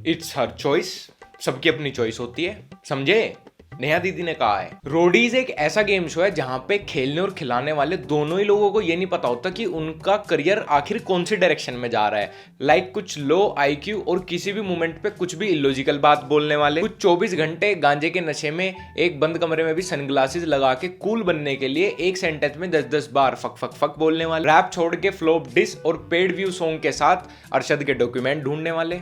It's her choice, सबकी अपनी choice होती है, समझे। नेहा दीदी ने कहा है रोडीज एक ऐसा गेम शो है जहां पे खेलने और खिलाने वाले दोनों ही लोगों को ये नहीं पता होता कि उनका करियर आखिर कौन सी डायरेक्शन में जा रहा है। लाइक कुछ लो आईक्यू और किसी भी मोमेंट पे कुछ भी इलॉजिकल बात बोलने वाले, कुछ 24 घंटे गांजे के नशे में एक बंद कमरे में भी सनग्लासेस लगा के कूल बनने के लिए एक सेंटेंस में 10-10 बार फक फक फक बोलने वाले, रैप छोड़ के फ्लॉप डिस और पेड व्यू सॉन्ग के साथ अरशद के डॉक्यूमेंट ढूंढने वाले,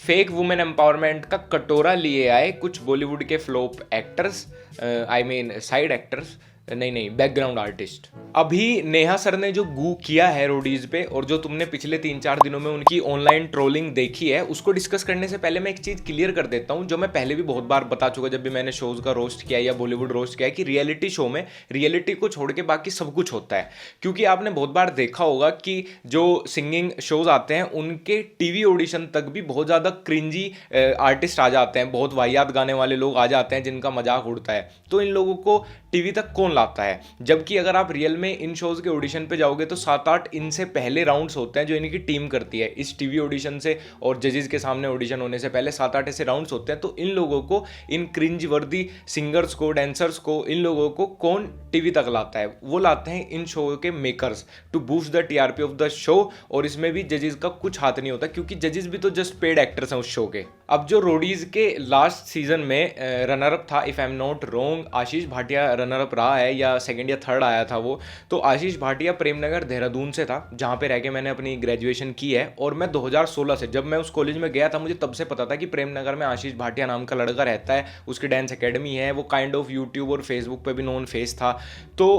फेक वुमेन एम्पावरमेंट का कटोरा लिए आए कुछ बॉलीवुड के flop actors, I mean side actors, नहीं बैकग्राउंड आर्टिस्ट। अभी नेहा सर ने जो गू किया है रोडीज पे और जो तुमने पिछले 3-4 दिनों में उनकी ऑनलाइन ट्रोलिंग देखी है, उसको डिस्कस करने से पहले मैं एक चीज क्लियर कर देता हूं जो मैं पहले भी बहुत बार बता चुका जब भी मैंने शोज का रोस्ट किया या बॉलीवुड रोस्ट किया कि रियलिटी शो में रियलिटी को छोड़ के बाकी सब कुछ होता है। क्योंकि आपने बहुत बार देखा होगा कि जो सिंगिंग शोज आते हैं उनके टीवी ऑडिशन तक भी बहुत ज्यादा क्रिंजी आर्टिस्ट आ जाते हैं, बहुत वाहियात गाने वाले लोग आ जाते हैं जिनका मजाक उड़ता है। तो इन लोगों को टीवी तक कौन लाता है? जबकि अगर आप रियल में इन शोज के ऑडिशन पे जाओगे तो 7-8 इनसे पहले राउंड्स होते हैं जो इनकी टीम करती है इस टीवी ऑडिशन से, और जजेस के सामने ऑडिशन होने से पहले 7-8 ऐसे राउंड्स होते हैं। तो इन लोगों को, इन क्रिंज वर्दी सिंगर्स को, डांसर्स को, इन लोगों को कौन टीवी तक लाता है? वो लाते हैं इन शो के makers to boost the TRP of the show. और इसमें भी जजेस का कुछ हाथ नहीं होता क्योंकि जजेस भी तो जस्ट पेड एक्टर्स हैं उस शो के। अब जो रोडीज के लास्ट सीजन में रनर अप था, if I am not wrong, Ashish Bhatia runner up रहा है या सेकंड या थर्ड आया था वो। तो आशीष भाटिया प्रेमनगर देहरादून से था जहाँ पे रह के मैंने अपनी ग्रेजुएशन की है। और मैं 2016 से, जब मैं उस कॉलेज में गया था, मुझे तब से पता था कि प्रेमनगर में आशीष भाटिया नाम का लड़का रहता है, उसकी डांस एकेडमी है, वो काइंड ऑफ यूट्यूब और फेसबुक पे भी नोन फेस था। तो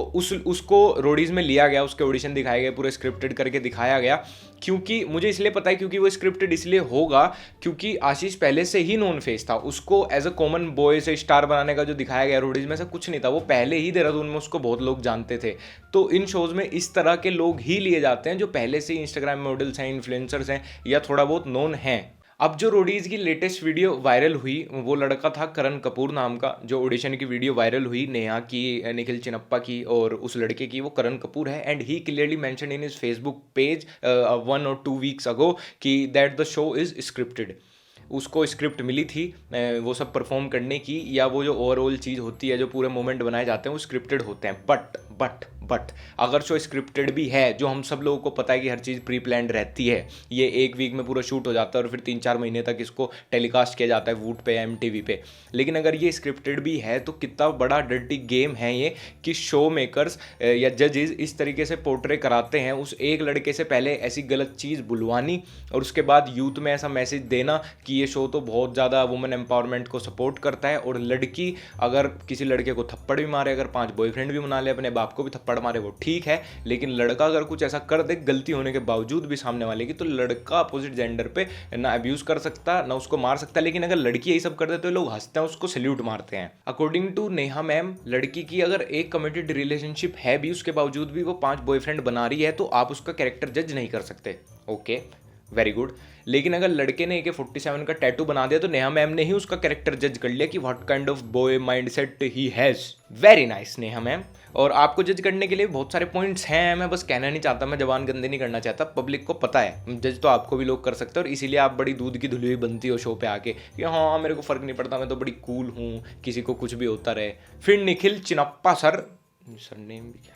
उसको रोडीज में लिया गया, उसके ऑडिशन दिखाए गए, पूरे स्क्रिप्टेड करके दिखाया गया। क्योंकि मुझे इसलिए पता है क्योंकि वो स्क्रिप्टेड इसलिए होगा क्योंकि आशीष पहले से ही नॉन फेस था, उसको एज अ कॉमन बॉय से स्टार बनाने का जो दिखाया गया रोडीज में से कुछ नहीं था, वो पहले ही देहरादून में उसको बहुत लोग जानते थे। तो इन शोज में इस तरह के लोग ही लिए जाते हैं जो पहले से ही इंस्टाग्राम मॉडल्स हैं, इन्फ्लुएंसर्स हैं या थोड़ा बहुत नोन हैं। अब जो रोडीज की लेटेस्ट वीडियो वायरल हुई वो लड़का था करण कपूर नाम का, जो ऑडिशन की वीडियो वायरल हुई नेहा की, निखिल चिनप्पा की और उस लड़के की, वो करण कपूर है। And he clearly mention in his Facebook page 1 or 2 weeks अगो कि that the show is scripted. उसको स्क्रिप्ट मिली थी वो सब परफॉर्म करने की, या वो जो ओवरऑल चीज़ होती है, जो पूरे मोमेंट बनाए जाते हैं वो स्क्रिप्टेड होते हैं। बट अगर शो स्क्रिप्टेड भी है, जो हम सब लोगों को पता है कि हर चीज़ प्री प्लान्ड रहती है, ये 1 वीक में पूरा शूट हो जाता है और फिर 3-4 महीने तक इसको टेलीकास्ट किया जाता है वूट पे या MTV पे। लेकिन अगर ये स्क्रिप्टेड भी है तो कितना बड़ा डर्टी गेम है ये कि शो मेकर्स या जजेस इस तरीके से पोर्ट्रे कराते हैं उस एक लड़के से पहले ऐसी गलत चीज़ बुलवानी और उसके बाद यूथ में ऐसा मैसेज देना कि ये शो तो बहुत ज़्यादा वुमेन एम्पावरमेंट को सपोर्ट करता है। और लड़की अगर किसी लड़के को थप्पड़ भी मारे, अगर 5 बॉयफ्रेंड भी बना ले, अपने बाप को भी थप्पड़ मारे, वो ठीक है। लेकिन लड़का अगर कुछ ऐसा कर दे गलती होने के बावजूद भी सामने वाले की, तो लड़का अपोजिट जेंडर पे ना अब्यूज कर सकता ना उसको मार सकता। लेकिन अगर लड़की यही सब कर दे तो लोग हंसते हैं, उसको सैल्यूट मारते हैं। अकॉर्डिंग टू नेहा मैम, लड़की की अगर एक कमिटेड रिलेशनशिप है भी, उसके बावजूद भी वो 5 बॉयफ्रेंड बना रही है, तो आप उसका कैरेक्टर जज नहीं कर सकते। Okay, very good. लेकिन अगर लड़के ने AK-47 का टैटू बना दिया तो नेहा मैम ने ही उसका कैरेक्टर जज कर लिया कि what kind of boy mindset he has. Very nice Neha ma'am. और आपको जज करने के लिए बहुत सारे पॉइंट्स हैं, मैं बस कहना नहीं चाहता, मैं जबान गंदी नहीं करना चाहता, पब्लिक को पता है जज तो आपको भी लोग कर सकते हैं। और इसीलिए आप बड़ी दूध की धुली हुई बनती हो शो पे आके कि हाँ मेरे को फर्क नहीं पड़ता, मैं तो बड़ी कूल हूँ, किसी को कुछ भी होता रहे। फिर निखिल चिनप्पा सर नेम भी क्या,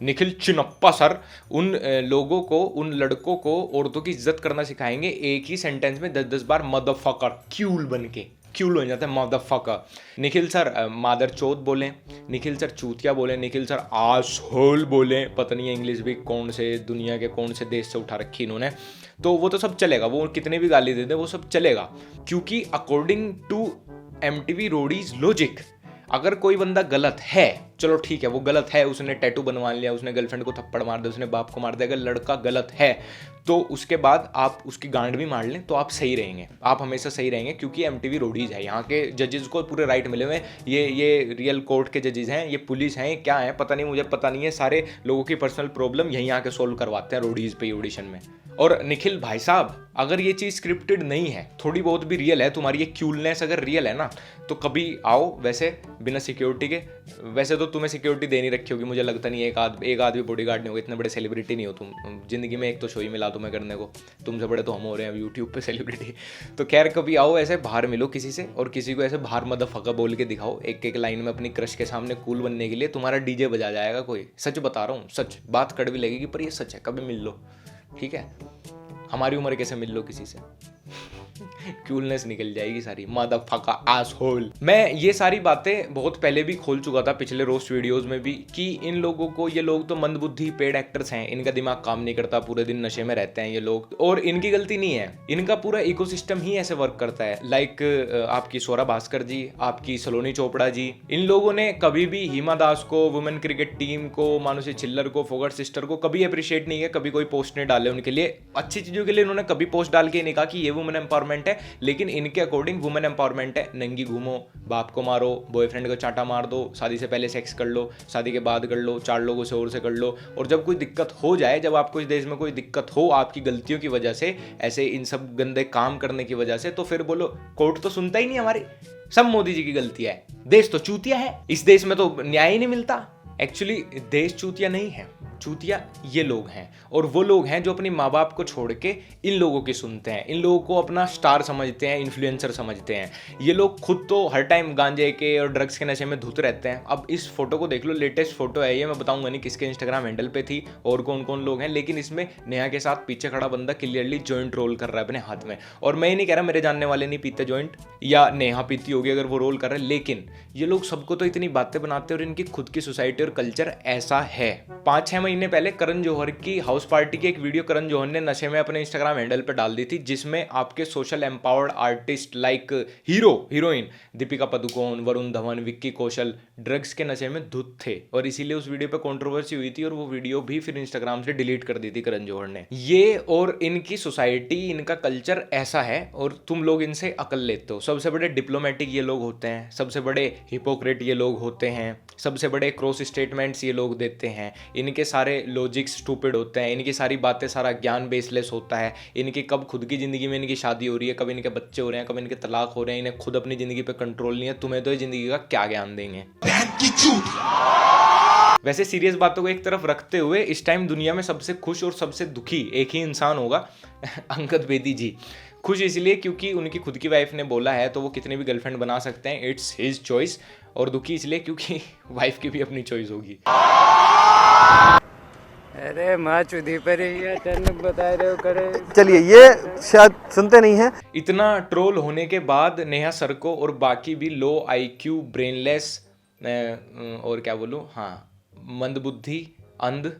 निखिल चिनप्पा सर उन लोगों को, उन लड़कों को औरतों की इज्जत करना सिखाएंगे एक ही सेंटेंस में 10-10 बार मदरफकर, क्यूल बन के क्यूल हो जाता है मदरफकर। निखिल सर मादर चौथ बोलें, निखिल सर चूतिया बोलें, निखिल सर आसहोल बोलें, पता नहीं है इंग्लिश भी कौन से दुनिया के कौन से देश से उठा रखी इन्होंने, तो वो तो सब चलेगा, वो कितने भी गाली दे दे वो सब चलेगा। क्योंकि according to MTV Roadies logic, अगर कोई बंदा गलत है, चलो ठीक है वो गलत है, उसने टैटू बनवा लिया, उसने गर्लफ्रेंड को थप्पड़ मार दिया, उसने बाप को मार दिया, अगर लड़का गलत है तो उसके बाद आप उसकी गांड भी मार लें तो आप सही रहेंगे, आप हमेशा सही रहेंगे। क्योंकि MTV रोडीज है, यहाँ के जजेस को पूरे राइट मिले हुए हैं, ये रियल कोर्ट के जजेस हैं, ये पुलिस हैं, क्या है पता नहीं, मुझे पता नहीं है। सारे लोगों की पर्सनल प्रॉब्लम यहीं आके सोल्व करवाते हैं रोडीज पे ऑडिशन में। और निखिल भाई साहब, अगर ये चीज़ स्क्रिप्टेड नहीं है, थोड़ी बहुत भी रियल है, तुम्हारी ये क्यूलनेस अगर रियल है ना, तो कभी आओ वैसे बिना सिक्योरिटी के, वैसे तो तो तुम्हें सिक्योरिटी दे नहीं रखी होगी, मुझे लगता नहीं एक आदमी बॉडीगार्ड नहीं होगा, इतने बड़े सेलिब्रिटी नहीं हो तुम जिंदगी में, एक तो शो ही मिला तुम्हें करने को, तुमसे बड़े तो हम हो रहे हैं यूट्यूब पे सेलिब्रिटी। तो खैर कभी आओ ऐसे बाहर मिलो किसी से, और किसी को ऐसे बाहर मदरफक्का बोल के दिखाओ एक लाइन में अपनी क्रश के सामने कूल बनने के लिए, तुम्हारा डीजे बजा जाएगा कोई। सच बता रहा हूँ, सच, बात कड़वी लगेगी पर ये सच है। कभी मिल लो, ठीक है, हमारी उम्र कैसे मिल लो किसी से, क्यूलनेस निकल जाएगी सारी, मदरफक्का एसहोल। मैं ये सारी बातें बहुत पहले भी खोल चुका था पिछले रोस्ट वीडियोस में भी, कि इन लोगों को, ये लोग तो मंदबुद्धि पेड एक्टर्स हैं, इनका दिमाग काम नहीं करता, पूरे दिन नशे में रहते हैं ये लोग, और इनकी गलती नहीं है, इनका पूरा इकोसिस्टम ही ऐसे वर्क करता है। लाइक आपकी स्वरा भास्कर जी, आपकी सलोनी चोपड़ा जी, इन लोगों ने कभी भी हिमा दास को, वुमेन क्रिकेट टीम को, मानुषी छिल्लर को, फोगट सिस्टर को कभी अप्रिशिएट नहीं किया, कभी कोई पोस्ट नहीं डाले उनके लिए, अच्छी चीजों के लिए उन्होंने कभी पोस्ट डाल के नहीं कहा कि ये वुमेन एम्पावरमेंट है, लेकिन इनके अकॉर्डिंग वुमेन एम्पावरमेंट है नंगी घूमो, बाप को मारो, बॉयफ्रेंड को चांटा मार दो, शादी से पहले सेक्स कर लो, शादी के बाद कर लो, 4 लोगों से और से कर लो, और जब कोई दिक्कत हो जाए, जब आपको इस देश में कोई दिक्कत हो आपकी गलतियों की वजह से, ऐसे इन सब गंदे काम करने की वजह से, तो फिर बोलो कोर्ट तो सुनता ही नहीं हमारी, सब मोदी जी की गलती है, देश तो चूतिया है, इस देश में तो न्याय ही नहीं मिलता। एक्चुअली देश चूतिया नहीं है, चूतिया ये लोग हैं, और वो लोग हैं जो अपनी माँ बाप को छोड़ के इन लोगों की सुनते हैं, इन लोगों को अपना स्टार समझते हैं, इन्फ्लुएंसर समझते हैं। ये लोग खुद तो हर टाइम गांजे के और ड्रग्स के नशे में धुत रहते हैं। अब इस फोटो को देख लो, लेटेस्ट फोटो है ये, मैं बताऊंगा नहीं किसके इंस्टाग्राम हैंडल पे थी और कौन कौन लोग हैं, लेकिन इसमें नेहा के साथ पीछे खड़ा बंदा क्लियरली जॉइंट रोल कर रहा है अपने हाथ में। और मैं ये नहीं कह रहा मेरे जानने वाले नहीं पीते जॉइंट, या नेहा पीती होगी अगर वो रोल कर रहा है, लेकिन ये लोग सबको तो इतनी बातें बनाते हैं, और इनकी खुद की सोसाइटी और कल्चर ऐसा है। 5-6 महीने पहले करण जौहर की हाउस पार्टी की एक वीडियो करण जौहर ने नशे में अपने इंस्टाग्राम हैंडल पर डाल दी थी, जिसमें आपके social empowered artist like heroine Deepika Padukone, Varun Dhawan, Vicky Kaushal drugs के नशे में धुत थे, और इसीलिए उस वीडियो पे कंट्रोवर्सी हुई थी, और वो वीडियो भी फिर इंस्टाग्राम से डिलीट कर दी थी करण जौहर ने। ये और इनकी सोसाइटी, इनका कल्चर ऐसा है, और तुम लोग इनसे अकल लेते हो। सबसे बड़े डिप्लोमेटिक ये लोग होते हैं, सबसे बड़े हिपोक्रेट ये लोग होते हैं, सबसे बड़े क्रॉस स्टेटमेंट्स ये लोग देते हैं, इनके सारे लॉजिक्स स्टूपिड होते हैं, इनकी सारी बातें, सारा ज्ञान बेसलेस होता है, इनकी कब खुद की ज़िंदगी में इनकी शादी हो रही है, कब इनके बच्चे हो रहे हैं, कब इनके तलाक हो रहे हैं, इन्हें खुद अपनी ज़िंदगी पे कंट्रोल नहीं है, तुम्हें तो ये ज़िंदगी का क्या ज्ञान देंगे। वैसे सीरियस बातों को एक तरफ रखते हुए, इस टाइम दुनिया में सबसे खुश और सबसे दुखी एक ही इंसान होगा, अंगद बेदी जी। खुश इसलिए क्योंकि उनकी खुद की वाइफ ने बोला है, तो वो कितने भी गर्लफ्रेंड बना सकते हैं, इट्स हिज चॉइस। और दुखी इसलिए क्योंकि वाइफ की भी अपनी चॉइस होगी। अरे माँ चुदी पर ही अचानक बता रहे हो करे। चलिए, ये शायद सुनते नहीं हैं। इतना ट्रोल होने के बाद नेहा सर को और बाकी भी लो IQ, ब्रेनलेस और क्या बोलूँ, हाँ, मंदबुद्धि, अंध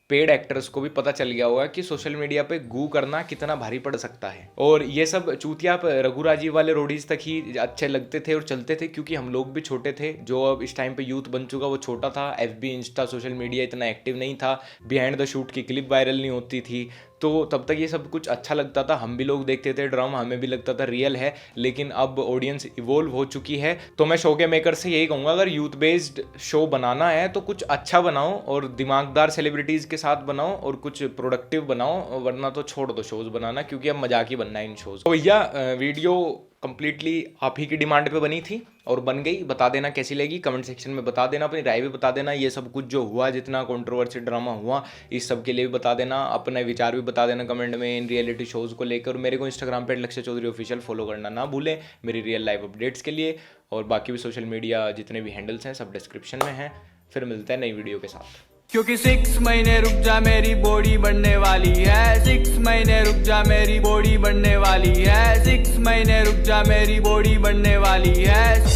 पेड एक्टर्स को भी पता चल गया होगा कि सोशल मीडिया पे गू करना कितना भारी पड़ सकता है। और ये सब चूतिया रघुराजी वाले रोडीज तक ही अच्छे लगते थे और चलते थे, क्योंकि हम लोग भी छोटे थे। जो अब इस टाइम पे यूथ बन चुका वो छोटा था, FB, इंस्टा, सोशल मीडिया इतना एक्टिव नहीं था, बिहाइंड द शूट की क्लिप वायरल नहीं होती थी, तो तब तक ये सब कुछ अच्छा लगता था, हम भी लोग देखते थे ड्रामा, हमें भी लगता था रियल है। लेकिन अब ऑडियंस इवोल्व हो चुकी है, तो मैं शो के मेकर से यही कहूँगा, अगर यूथ बेस्ड शो बनाना है तो कुछ अच्छा बनाओ और दिमागदार सेलिब्रिटीज़ के साथ बनाओ और कुछ प्रोडक्टिव बनाओ, वरना तो छोड़ दो शोज़ बनाना, क्योंकि अब मजाक ही बनना है इन शोज़। तो भैया वीडियो कंप्लीटली आप ही की डिमांड पे बनी थी और बन गई। बता देना कैसी लगी, कमेंट सेक्शन में बता देना, अपनी राय भी बता देना। ये सब कुछ जो हुआ, जितना कंट्रोवर्सी ड्रामा हुआ, इस सब के लिए भी बता देना, अपने विचार भी बता देना कमेंट में इन रियलिटी शोज़ को लेकर। मेरे को इंस्टाग्राम पर लक्ष्य चौधरी ऑफिशियल फॉलो करना ना भूलें मेरी रियल लाइफ अपडेट्स के लिए, और बाकी भी सोशल मीडिया जितने भी हैंडल्स हैं सब डिस्क्रिप्शन में हैं। फिर मिलते हैं नई वीडियो के साथ। क्योंकि 6 महीने रुक जा मेरी बॉडी बनने वाली है, 6 महीने रुक जा मेरी बॉडी बनने वाली है, 6 महीने रुक जा मेरी बॉडी बनने वाली है।